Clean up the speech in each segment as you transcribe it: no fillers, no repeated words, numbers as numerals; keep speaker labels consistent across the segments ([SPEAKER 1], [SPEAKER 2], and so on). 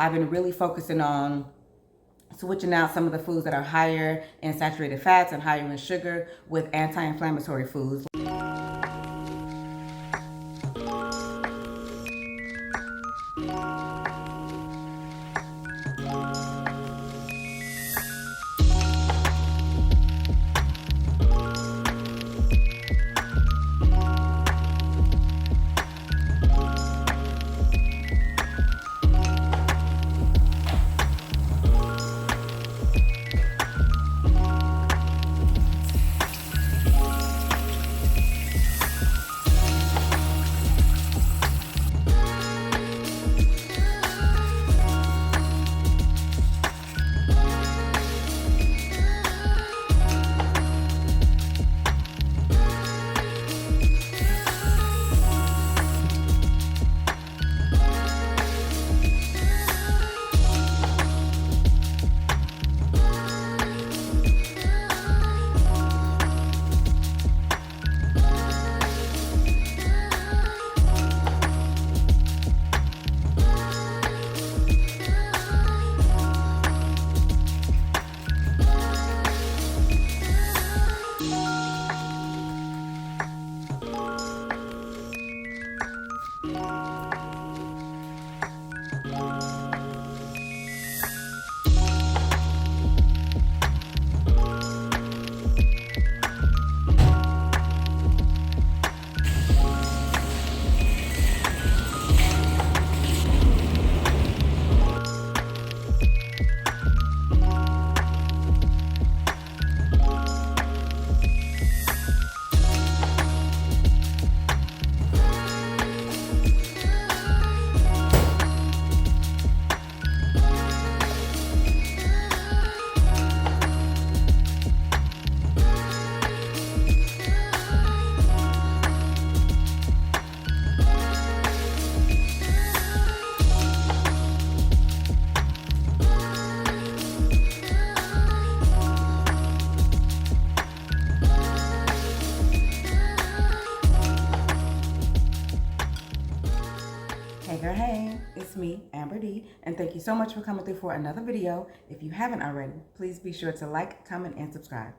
[SPEAKER 1] I've been really focusing on switching out some of the foods that are higher in saturated fats and higher in sugar with anti-inflammatory foods. Hey girl, hey, it's me, Amber D, and thank you so much for coming through for another video. If you haven't already, please be sure to like, comment, and subscribe.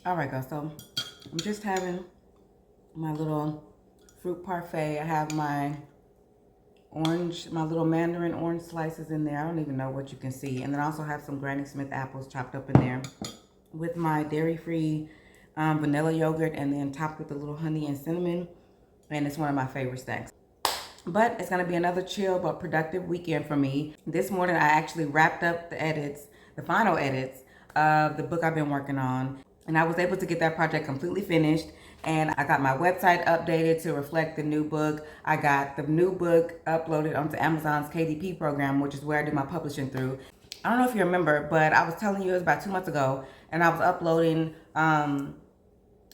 [SPEAKER 1] Alright guys, so I'm just having my little fruit parfait. I have my little mandarin orange slices in there. I don't even know what you can see. And then I also have some Granny Smith apples chopped up in there with my dairy-free vanilla yogurt, and then topped with a little honey and cinnamon. And it's one of my favorite snacks. But it's gonna be another chill but productive weekend for me. This morning I actually wrapped up the final edits of the book I've been working on. And I was able to get that project completely finished. And I got my website updated to reflect the new book. I got the new book uploaded onto Amazon's KDP program, which is where I do my publishing through. I don't know if you remember, but I was telling you it was about 2 months ago, and I was uploading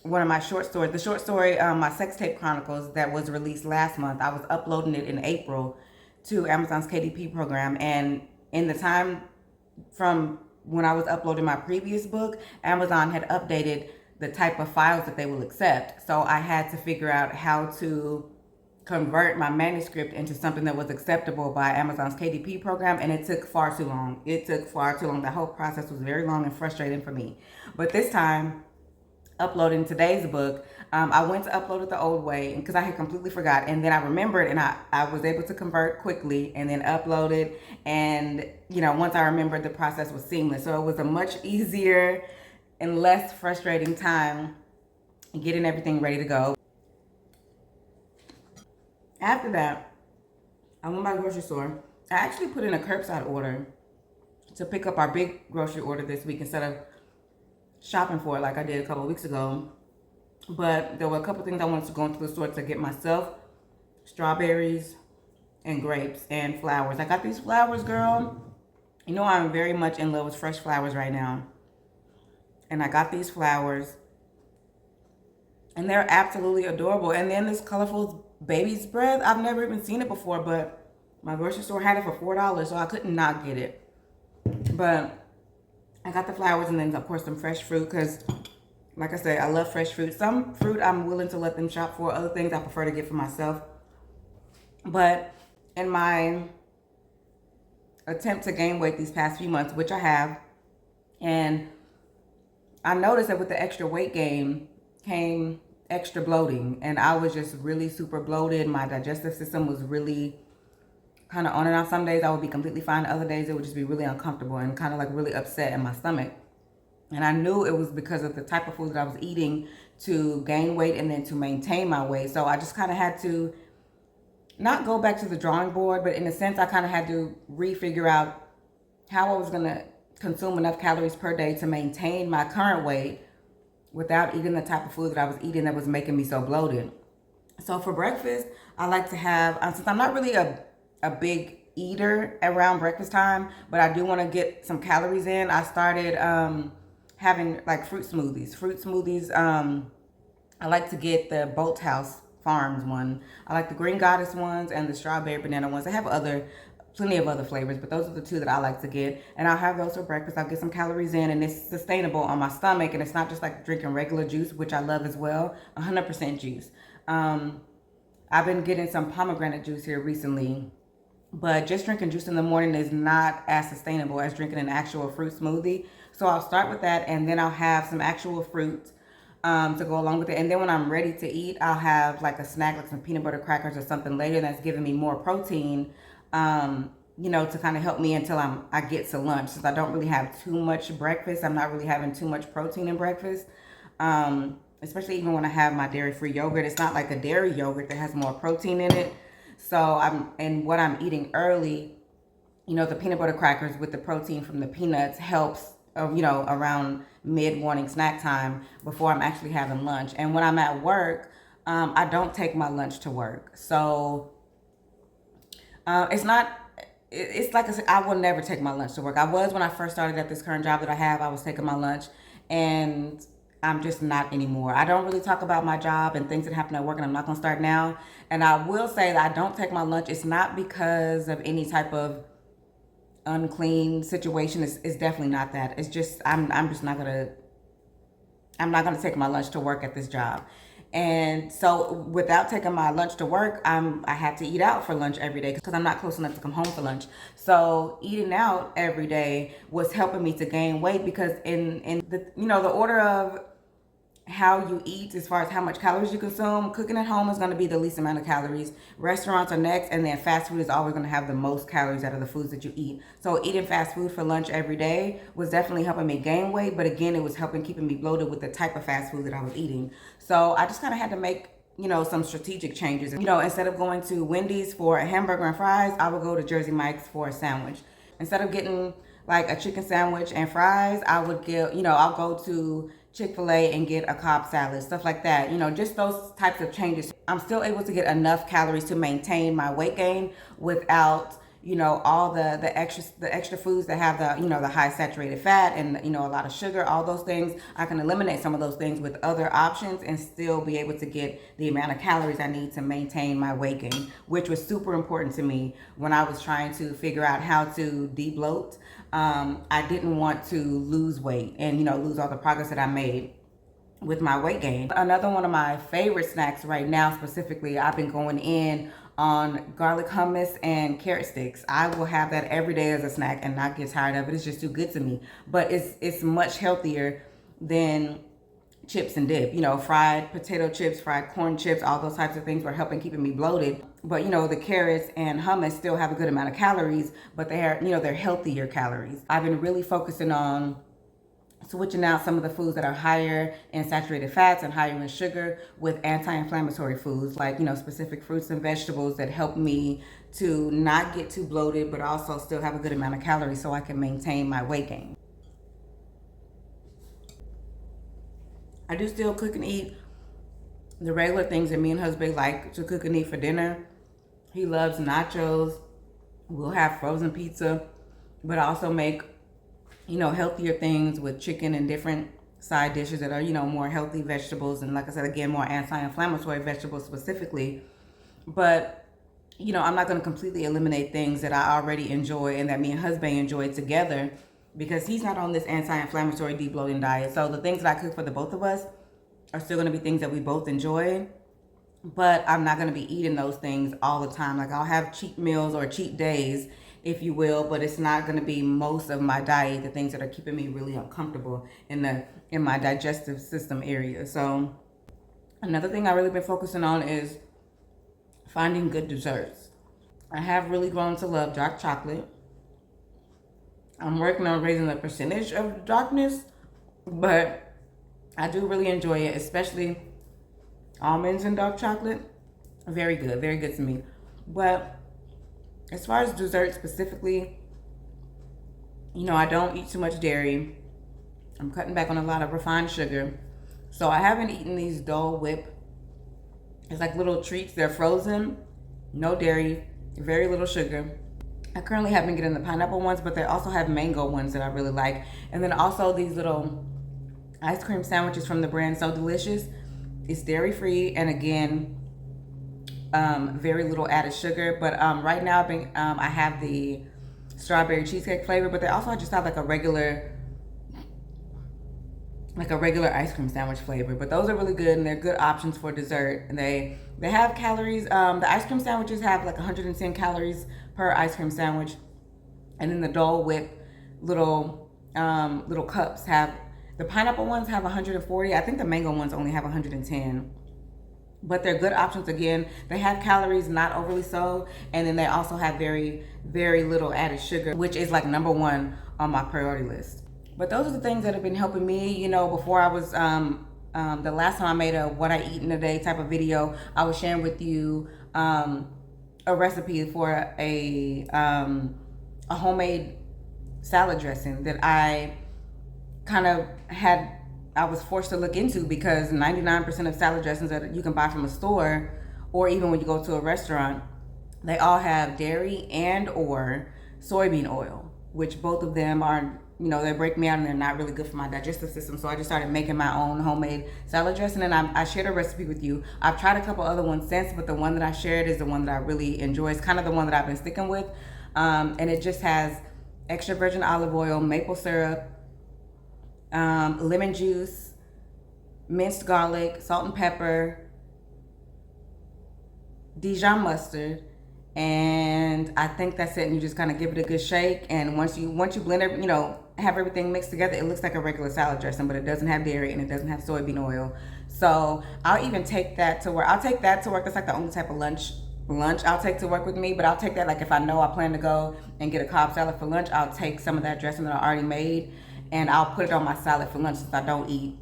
[SPEAKER 1] one of my short stories, the short story, my sex tape Chronicles, that was released last month. I was uploading it in April to Amazon's KDP program. And in the time from when I was uploading my previous book, Amazon had updated the type of files that they will accept. So I had to figure out how to convert my manuscript into something that was acceptable by Amazon's KDP program, and it took far too long. The whole process was very long and frustrating for me. But this time, uploading today's book, I went to upload it the old way because I had completely forgot, and then I remembered, and I was able to convert quickly and then upload it. And once I remembered, the process was seamless. So it was a much easier and less frustrating time getting everything ready to go. After that, I went by the grocery store. I actually put in a curbside order to pick up our big grocery order this week instead of shopping for it like I did a couple of weeks ago. But there were a couple things I wanted to go into the store to get myself: strawberries and grapes and flowers. I got these flowers, girl. You know I'm very much in love with fresh flowers right now. And I got these flowers, and they're absolutely adorable. And then this colorful baby's breath, I've never even seen it before, but my grocery store had it for $4, so I couldn't not get it. But I got the flowers, and then of course some fresh fruit, because like I said, I love fresh fruit. Some fruit I'm willing to let them shop for. Other things I prefer to get for myself. But in my attempt to gain weight these past few months, which I have, and I noticed that with the extra weight gain came extra bloating, and I was just really super bloated. My digestive system was really kind of on and off. Some days I would be completely fine. Other days it would just be really uncomfortable and kind of like really upset in my stomach. And I knew it was because of the type of food that I was eating to gain weight and then to maintain my weight. So I just kind of had to not go back to the drawing board, but in a sense, I kind of had to refigure out how I was going to consume enough calories per day to maintain my current weight without eating the type of food that I was eating that was making me so bloated. So for breakfast, I like to have, since I'm not really a big eater around breakfast time, but I do want to get some calories in, I started having like fruit smoothies. I like to get the Bolt House Farms one. I like the Green Goddess ones and the strawberry banana ones. They have plenty of other flavors, but those are the two that I like to get. And I'll have those for breakfast. I'll get some calories in, and it's sustainable on my stomach. And it's not just like drinking regular juice, which I love as well. 100% juice. I've been getting some pomegranate juice here recently, but just drinking juice in the morning is not as sustainable as drinking an actual fruit smoothie. So I'll start with that, and then I'll have some actual fruit to go along with it. And then when I'm ready to eat, I'll have like a snack, like some peanut butter crackers or something later that's giving me more protein, to kind of help me until I get to lunch. Since I don't really have too much breakfast, I'm not really having too much protein in breakfast. Especially even when I have my dairy-free yogurt. It's not like a dairy yogurt that has more protein in it. So what I'm eating early, the peanut butter crackers with the protein from the peanuts helps, around mid-morning snack time before I'm actually having lunch. And when I'm at work, I don't take my lunch to work. So it's like I said, I will never take my lunch to work. I was when I first started at this current job that I have. I was taking my lunch, and I'm just not anymore. I don't really talk about my job and things that happen at work, and I'm not going to start now. And I will say that I don't take my lunch. It's not because of any type of unclean situation. It's definitely not that. It's just I'm not gonna take my lunch to work at this job. And so without taking my lunch to work, I have to eat out for lunch every day because I'm not close enough to come home for lunch. So eating out every day was helping me to gain weight because in the order of how you eat as far as how much calories you consume, cooking at home is going to be the least amount of calories. Restaurants are next, and then fast food is always going to have the most calories out of the foods that you eat. So eating fast food for lunch every day was definitely helping me gain weight, but again, it was helping keeping me bloated with the type of fast food that I was eating. So I just kind of had to make some strategic changes. Instead of going to Wendy's for a hamburger and fries, I would go to Jersey Mike's for a sandwich. Instead of getting like a chicken sandwich and fries, I would get, I'll go to Chick-fil-A and get a Cobb salad, stuff like that. Just those types of changes. I'm still able to get enough calories to maintain my weight gain without, all the extra foods that have the high saturated fat and, a lot of sugar, all those things. I can eliminate some of those things with other options and still be able to get the amount of calories I need to maintain my weight gain, which was super important to me when I was trying to figure out how to debloat. I didn't want to lose weight and, lose all the progress that I made with my weight gain. Another one of my favorite snacks right now, specifically, I've been going in on garlic hummus and carrot sticks. I will have that every day as a snack and not get tired of it. It's just too good to me. But it's much healthier than chips and dip. Fried potato chips, fried corn chips, all those types of things were helping keeping me bloated. But the carrots and hummus still have a good amount of calories, but they're healthier calories. I've been really focusing on switching out some of the foods that are higher in saturated fats and higher in sugar with anti-inflammatory foods like, specific fruits and vegetables that help me to not get too bloated, but also still have a good amount of calories so I can maintain my weight gain. I do still cook and eat the regular things that me and husband like to cook and eat for dinner. He loves nachos. We'll have frozen pizza, but I also make healthier things with chicken and different side dishes that are, more healthy vegetables. And like I said, again, more anti-inflammatory vegetables specifically. But, I'm not going to completely eliminate things that I already enjoy and that me and husband enjoy together because he's not on this anti-inflammatory debloating diet. So the things that I cook for the both of us are still going to be things that we both enjoy. but I'm not going to be eating those things all the time. Like I'll have cheat meals or cheat days, if you will, but it's not going to be most of my diet, the things that are keeping me really uncomfortable in my digestive system area. So another thing I've really been focusing on is finding good desserts. I have really grown to love dark chocolate. I'm working on raising the percentage of darkness, but I do really enjoy it, especially almonds and dark chocolate. Very good to me. But as far as dessert specifically, you know, I don't eat too much dairy. I'm cutting back on a lot of refined sugar. So I haven't eaten these Dole Whip. It's like little treats. They're frozen, no dairy, very little sugar. I currently have been getting the pineapple ones, but they also have mango ones that I really like. And then also these little ice cream sandwiches from the brand So Delicious. It's dairy free, and again, very little added sugar. But right now I have the strawberry cheesecake flavor, but they also just have like a regular ice cream sandwich flavor. But those are really good, and they're good options for dessert. And they have calories. The ice cream sandwiches have like 110 calories per ice cream sandwich, and then the Dole Whip little cups have, the pineapple ones have 140. I think the mango ones only have 110. But they're good options. Again, they have calories, not overly so, and then they also have very, very little added sugar, which is like number one on my priority list. But those are the things that have been helping me. You know, before I was, the last time I made a what I eat in a day type of video, I was sharing with you a recipe for a homemade salad dressing that I was forced to look into, because 99% of salad dressings that you can buy from a store, or even when you go to a restaurant, they all have dairy and or soybean oil, which both of them are, you know, they break me out and they're not really good for my digestive system. So I just started making my own homemade salad dressing, and I shared a recipe with you. I've tried a couple other ones since, but the one that I shared is the one that I really enjoy. It's kind of the one that I've been sticking with, and it just has extra virgin olive oil, maple syrup, lemon juice, minced garlic, salt and pepper, Dijon mustard, and I think that's it. And you just kind of give it a good shake, and once you blend it, you know, have everything mixed together, it looks like a regular salad dressing, but it doesn't have dairy and it doesn't have soybean oil. So I'll even take that to work. That's like the only type of lunch I'll take to work with me. But I'll take that, like if I know I plan to go and get a Cobb salad for lunch, I'll take some of that dressing that I already made and I'll put it on my salad for lunch, since I don't eat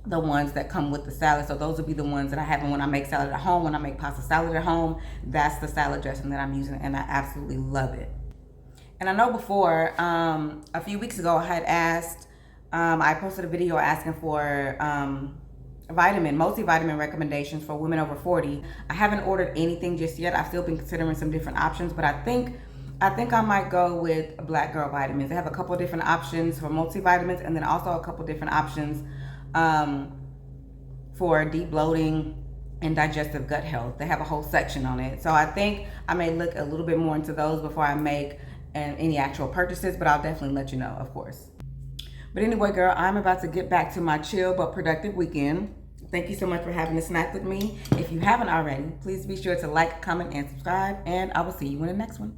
[SPEAKER 1] the ones that come with the salad. So those will be the ones that I have when I make salad at home. When I make pasta salad at home, that's the salad dressing that I'm using, and I absolutely love it. And I know before, a few weeks ago, I had asked, I posted a video asking for multivitamin recommendations for women over 40. I haven't ordered anything just yet. I've still been considering some different options, but I think I might go with Black Girl Vitamins. They have a couple of different options for multivitamins, and then also a couple different options for debloating and digestive gut health. They have a whole section on it. So I think I may look a little bit more into those before I make any actual purchases, but I'll definitely let you know, of course. But anyway, girl, I'm about to get back to my chill but productive weekend. Thank you so much for having a snack with me. If you haven't already, please be sure to like, comment, and subscribe, and I will see you in the next one.